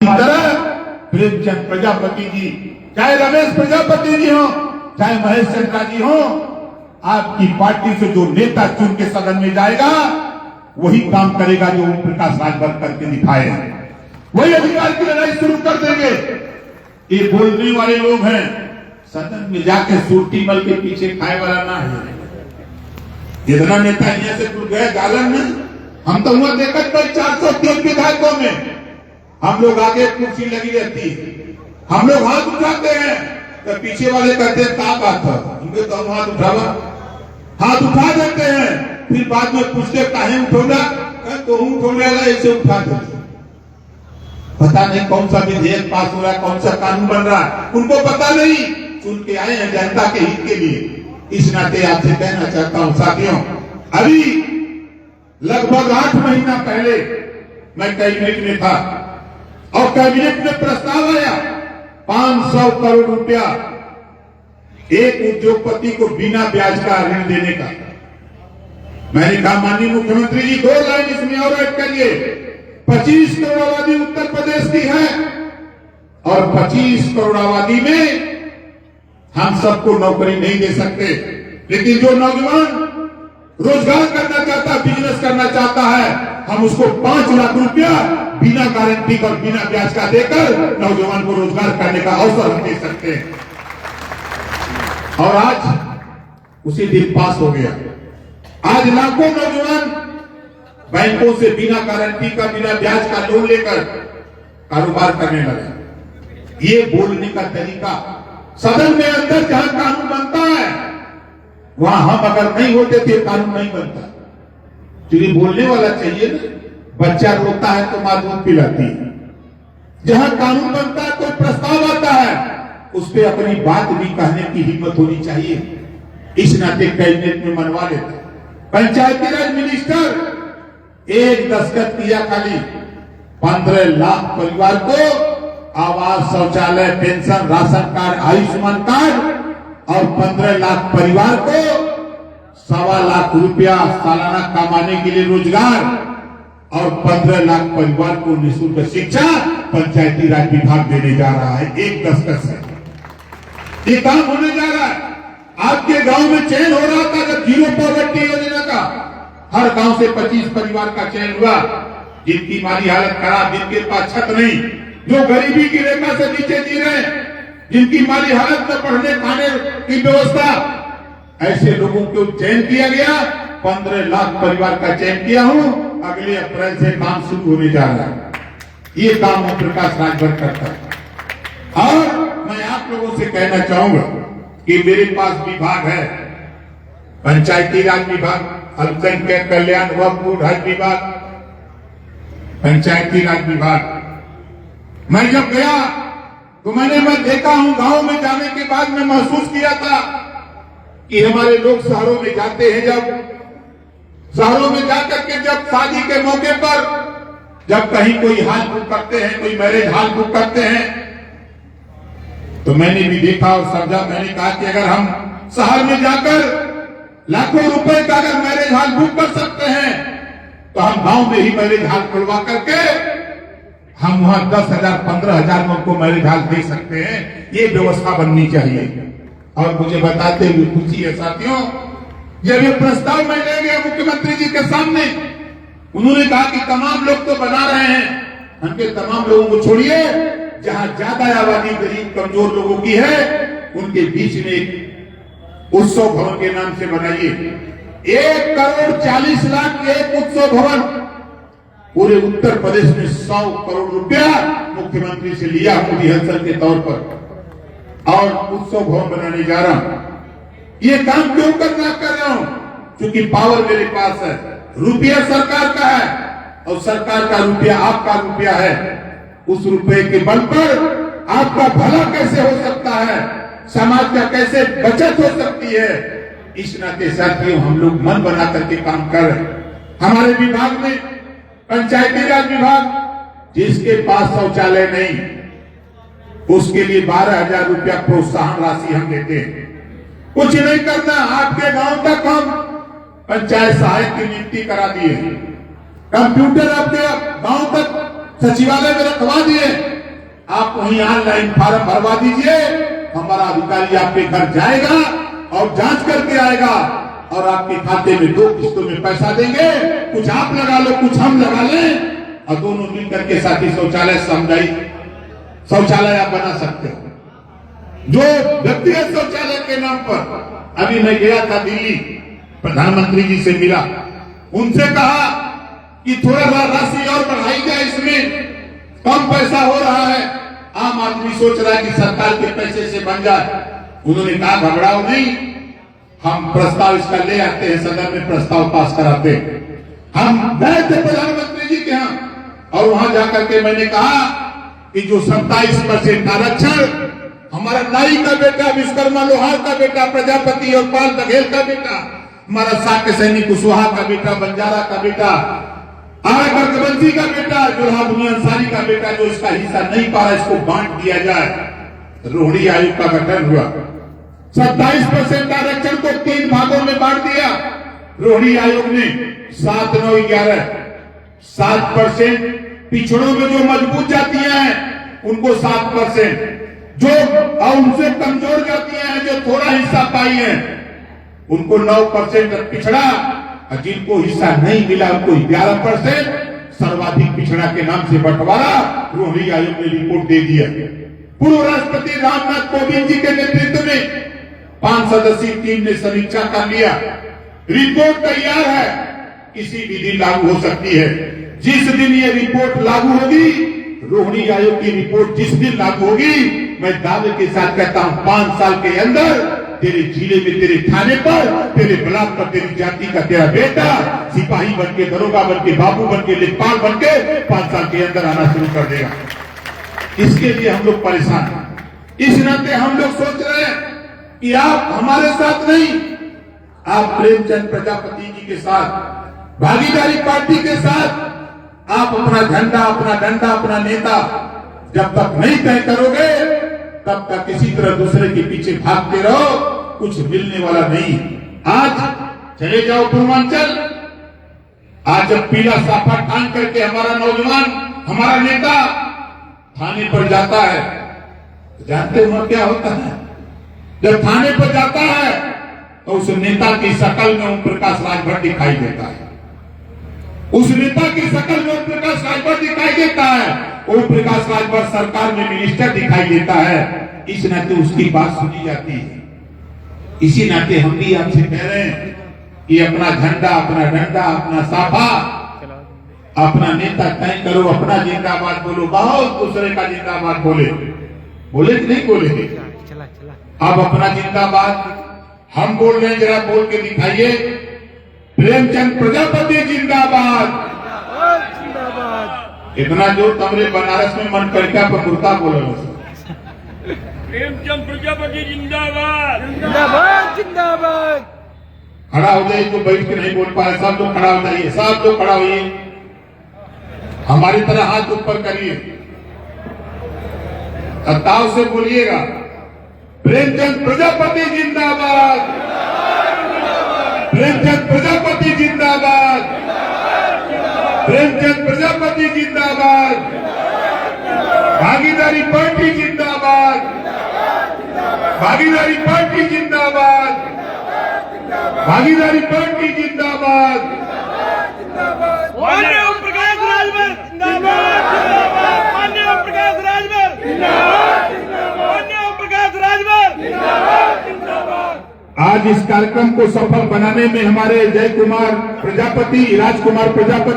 तरह प्रेमचंद प्रजापति जी, चाहे रमेश प्रजापति जी हो, चाहे महेश चंद्रा जी हो, आपकी पार्टी से जो नेता चुन के सदन में जाएगा वही काम करेगा जो ओम प्रकाश राजभर करके दिखाए हैं। वही अधिकार की लड़ाई शुरू कर देंगे। ये बोलने वाले लोग हैं, सदन में जाके सुरती मल के पीछे खाए वाला ना है। जितना नेता यहाँ से टूट गया गालन में, हम तो हुआ देखत भाई 403 विधायकों में हम लोग आगे कुर्सी लगी रहती है, हम लोग हाथ उठाते हैं तो पीछे वाले कहते हैं क्या बात है, उनके तो हम हाथ उठा देते हैं, फिर बाद में पूछते काहे उठोला, तो उठोला ऐसे उठा देते। पता नहीं कौन सा विधेयक पास हो रहा है, कौन सा कानून बन रहा है, उनको पता नहीं। चुन के आए हैं जनता के हित के लिए। इस नाते आपसे कहना चाहता हूं साथियों, अभी लगभग 8 महीना पहले मैं कैबिनेट में था और कैबिनेट में प्रस्ताव आया 500 करोड़ रुपया एक उद्योगपति को बिना ब्याज का ऋण देने का। मैंने कहा माननीय मुख्यमंत्री जी 2 लाइन इसमें और ऐड करिए। 25 करोड़ आबादी उत्तर प्रदेश की है और 25 करोड़ आबादी में हम सबको नौकरी नहीं दे सकते, लेकिन जो नौजवान रोजगार करना चाहता है, बिजनेस करना चाहता है, हम उसको 5 लाख रुपया बिना गारंटी और बिना ब्याज का देकर नौजवान को रोजगार करने का अवसर हम दे सकते हैं। और आज उसी दिन पास हो गया। आज लाखों नौजवान बैंकों से बिना गारंटी का, बिना ब्याज का लोन लेकर कारोबार करने लगे। ये बोलने का तरीका, सदन में अंदर जहां कानून बनता है वहां हम अगर नहीं होते थे कानून नहीं बनता। तो ये बोलने वाला चाहिए ना। बच्चा रोता है तो मां दूध पिलाती है। जहां कानून बनता है, कोई प्रस्ताव आता है, उस पर अपनी बात भी कहने की हिम्मत होनी चाहिए। इस नाते कैबिनेट में मनवा लेते। पंचायती राज मिनिस्टर एक दस्तखत किया, खाली 15 लाख परिवार को आवास, शौचालय, pension, ration card, Ayushman card और 15 लाख परिवार को 1.25 लाख रुपया सालाना कमाने के लिए रोजगार और 15 लाख परिवार को निःशुल्क शिक्षा पंचायती राज विभाग देने जा रहा है। एक दस्तखत से ये काम होने जा रहा है। आपके गांव में चयन हो रहा था जब जीरो पॉवर्टी योजना का, हर गांव से 25 परिवार का चयन हुआ जिनकी माली हालत खराब, जिनके पास छत नहीं, जो गरीबी की रेखा से नीचे जी रहे, जिनकी माली हालत में पढ़ने खाने की व्यवस्था, ऐसे लोगों को चयन किया गया। 15 लाख परिवार का चयन किया हूं। अगले अप्रैल से काम शुरू होने जा रहा है। ये काम ओम प्रकाश राजभर करता है। और मैं आप लोगों से कहना चाहूंगा कि मेरे पास विभाग है, पंचायती राज विभाग, अल्पसंख्यक कल्याण व बूढ़ विभाग, पंचायती राज विभाग। मैं जब गया तो मैं देखा हूं, गांव में जाने के बाद मैं महसूस किया था कि हमारे लोग शहरों में जाते हैं, जब शहरों में जाकर के जब शादी के मौके पर जब कहीं कोई हाल बुक करते हैं, कोई मैरिज हाल बुक करते हैं, तो मैंने भी देखा और समझा। मैंने कहा कि अगर हम शहर में जाकर लाखों रुपए का अगर मैरिज हाल बुक कर सकते हैं तो हम गांव में ही मैरिज हाल खुलवा करके हम वहां 10,000 15,000 में उनको मैरिज हाल दे सकते हैं। ये व्यवस्था बननी चाहिए। और मुझे बताते हुए खुशी है साथियों, जब ये प्रस्ताव मैं ले गया मुख्यमंत्री जी के सामने, उन्होंने कहा कि तमाम लोग तो बना रहे हैं, उनके तमाम लोगों को छोड़िए, जहां ज्यादा आबादी गरीब कमजोर लोगों की है उनके बीच में एक उत्सव भवन के नाम से बनाइए। 1,40,00,000 एक उत्सव भवन। पूरे उत्तर प्रदेश में 100 करोड़ रुपया मुख्यमंत्री से लिया रिहर्सल के तौर पर और उत्सव भवन बनाने जा रहा हूं। ये काम क्यों कर रहा हूं? क्योंकि पावर मेरे पास है, रुपया सरकार का है और सरकार का रुपया आपका रुपया है। उस रुपए के बल पर आपका भला कैसे हो सकता है, समाज का कैसे बचत हो सकती है, इस नाते साथियों हम लोग मन बना करके काम कर रहे हैं। हमारे विभाग में पंचायती राज विभाग, जिसके पास शौचालय नहीं उसके लिए 12,000 रुपया प्रोत्साहन राशि हम देते हैं। कुछ नहीं करना, आपके गांव तक हम पंचायत सहायक की नियुक्ति करा दिए, कंप्यूटर आपके गांव तक सचिवालय में रखवा दिए। आप वहीं ऑनलाइन फार्म भरवा दीजिए, हमारा अधिकारी आपके घर जाएगा और जांच करके आएगा और आपके खाते में 2 किस्तों में पैसा देंगे। कुछ आप लगा लो, कुछ हम लगा लें और दोनों मिलकर के साथ ही शौचालय सामुदायिक शौचालय आप बना सकते हो। जो व्यक्तिगत शौचालय के नाम पर अभी मैं गया था दिल्ली, प्रधानमंत्री जी से मिला, उनसे कहा कि थोड़ा राशि और बढ़ाई जाए, इसमें कम पैसा हो रहा है। आम आदमी सोच रहा है कि सरकार के पैसे से बन जाए। उन्होंने कहा घबराओ नहीं, हम प्रस्ताव इसका ले आते हैं, सदन में प्रस्ताव पास कराते हैं। हम गए थे प्रधानमंत्री जी के यहाँ और वहां जाकर के मैंने कहा कि जो 27% आरक्षण हमारा नाई का बेटा, विश्वकर्मा लोहार का बेटा, प्रजापति और पाल बघेल का बेटा, हमारा साक्य सैनिक कुशवाहा का बेटा, बंजारा का बेटा, आरकबंसी का बेटा, जुल्हा बुनी अंसारी का बेटा, जो इसका हिस्सा नहीं पा रहा, इसको बांट दिया जाए। रोहिणी आयोग का गठन हुआ, 27% आरक्षण को 3 भागों में बांट दिया रोहिणी आयोग ने। 7, 9, 11 7% पिछड़ों में जो मजबूत जातियां हैं उनको 7%, जो उनसे कमजोर जातियां हैं जो थोड़ा हिस्सा पाई हैं उनको 9% पिछड़ा, और जिनको हिस्सा नहीं मिला उनको 11%। सर्वाधिक पिछड़ा के नाम से बंटवारा रोहिणी आयोग ने रिपोर्ट दे दिया। पूर्व राष्ट्रपति रामनाथ कोविंद जी के नेतृत्व में 5 सदस्यीय टीम ने समीक्षा कर लिया, रिपोर्ट तैयार है, किसी भी दिन लागू हो सकती है। जिस दिन ये रिपोर्ट लागू होगी, रोहिणी आयोग की रिपोर्ट जिस दिन लागू होगी, मैं दावे के साथ कहता हूं 5 साल के अंदर तेरे जिले में, तेरे थाने पर, तेरे ब्लॉक पर तेरी जाति का तेरा बेटा सिपाही बन के, दरोगा बन के, बाबू बन के, लेखपाल बन के 5 साल के अंदर आना शुरू कर देगा। इसके लिए हम लोग परेशान हैं। इस नाते हम लोग सोच रहे हैं कि आप हमारे साथ नहीं, आप प्रेमचंद प्रजापति जी के साथ, भागीदारी पार्टी के साथ आप अपना झंडा, अपना डंडा, अपना नेता जब तक नहीं तय करोगे तब तक किसी तरह दूसरे के पीछे भागते रहो, कुछ मिलने वाला नहीं। आज चले जाओ पूर्वांचल, आज जब पीला साफा टांग करके हमारा नौजवान, हमारा नेता थाने पर जाता है, जानते हो क्या होता है? जब थाने पर जाता है तो उस नेता की शकल में ओम प्रकाश राजभर दिखाई देता है, उस नेता की शकल में ओम प्रकाश राजभर दिखाई देता है, ओम प्रकाश राजभर सरकार में मिनिस्टर दिखाई देता है। इस नाते उसकी बात सुनी जाती है। इसी नाते हम भी आपसे कह रहे हैं कि अपना झंडा, अपना डंडा, अपना साफा, अपना नेता तय करो, अपना जिंदाबाद बोलो। बहुत दूसरे का जिंदाबाद बोले कि नहीं बोले? अब अपना जिंदाबाद हम बोल रहे हैं, जरा बोल के दिखाइए। प्रेमचंद प्रजापति जिंदाबाद। इतना जो तमरे बनारस में मन करके पर कुर्ता बोलो, प्रेमचंद प्रजापति जिंदाबाद, जिंदाबाद जिंदाबाद। खड़ा हो जाइए, तो बैठ के नहीं बोल पा रहे, सब लोग खड़ा हो जाइए, सब लोग खड़ा होइए, हमारी तरह हाथ ऊपर करिए, ताव से बोलिएगा, प्रेमचंद प्रजापति जिंदाबाद, प्रेमचंद प्रजापति जिंदाबाद, प्रेमचंद प्रजापति जिंदाबाद, भागीदारी पार्टी जिंदाबाद, भागीदारी पार्टी जिंदाबाद, भागीदारी पार्टी जिंदाबाद। माननीय ओम प्रकाश राजभर जिंदाबाद, माननीय ओम प्रकाश राजभर जिंदाबाद, माननीय ओम प्रकाश राजभर जिंदाबाद। आज इस कार्यक्रम को सफल बनाने में हमारे जय कुमार प्रजापति, राजकुमार प्रजापति